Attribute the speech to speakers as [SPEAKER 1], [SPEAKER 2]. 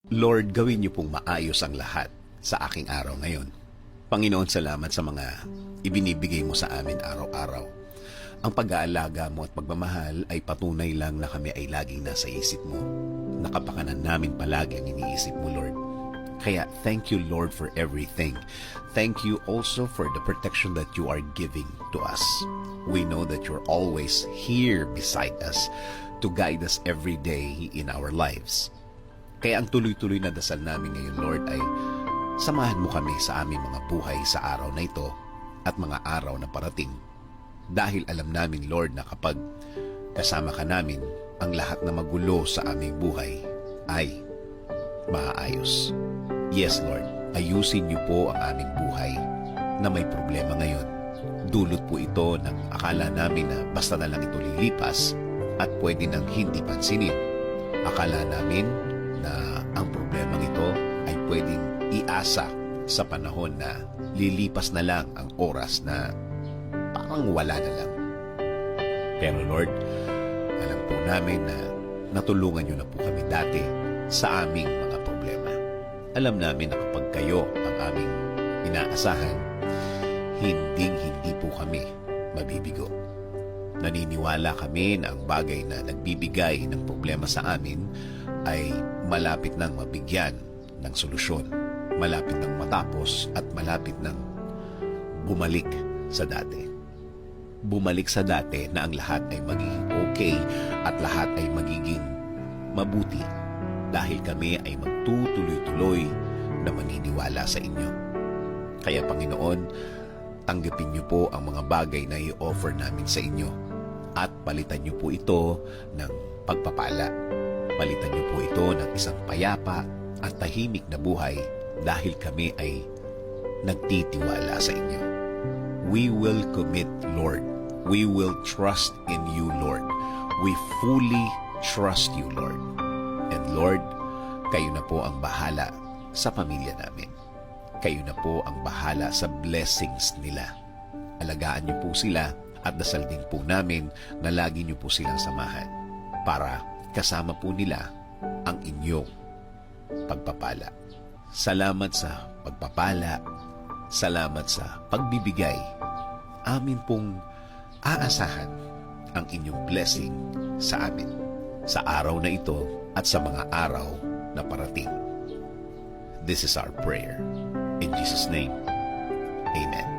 [SPEAKER 1] Lord, gawin niyo pong maayos ang lahat sa aking araw ngayon. Panginoon, salamat sa mga ibinibigay mo sa amin araw-araw. Ang pag-aalaga mo at pagmamahal ay patunay lang na kami ay laging nasa isip mo. Nakapakanan namin palagi ang iniisip mo, Lord. Kaya thank you, Lord, for everything. Thank you also for the protection that you are giving to us. We know that you're always here beside us to guide us every day in our lives. Kaya ang tuloy-tuloy na dasal namin ngayon, Lord, ay samahan mo kami sa aming mga buhay sa araw na ito at mga araw na parating. Dahil alam namin, Lord, na kapag kasama ka namin, ang lahat na magulo sa aming buhay ay maaayos. Yes, Lord, ayusin niyo po ang aming buhay na may problema ngayon. Dulot po ito ng akala namin na basta na lang ito lilipas at pwede nang hindi pansinin. Akala namin na ang problemang ito ay pwedeng iasa sa panahon na lilipas na lang ang oras na parang wala na lang. Pero Lord, alam po namin na natulungan niyo na po kami dati sa aming mga problema. Alam namin na kapag kayo ang aming inaasahan, hindi po kami mabibigo. Naniniwala kami na ang bagay na nagbibigay ng problema sa amin ay malapit nang mabigyan ng solusyon, malapit nang matapos at malapit nang bumalik sa dati. Bumalik sa dati na ang lahat ay magiging okay at lahat ay magiging mabuti dahil kami ay magtutuloy-tuloy na maniniwala sa inyo. Kaya Panginoon, tanggapin niyo po ang mga bagay na i-offer namin sa inyo at palitan niyo po ito ng pagpapala. Palitan niyo po ito ng isang payapa at tahimik na buhay dahil kami ay nagtitiwala sa inyo. We will commit, Lord. We will trust in you, Lord. We fully trust you, Lord. And Lord, kayo na po ang bahala sa pamilya namin. Kayo na po ang bahala sa blessings nila. Alagaan niyo po sila at dasal din po namin na lagi niyo po silang samahan para kasama po nila ang inyong pagpapala. Salamat sa pagpapala. Salamat sa pagbibigay. Amin pong aasahan ang inyong blessing sa amin sa araw na ito at sa mga araw na parating. This is our prayer. In Jesus' name, Amen.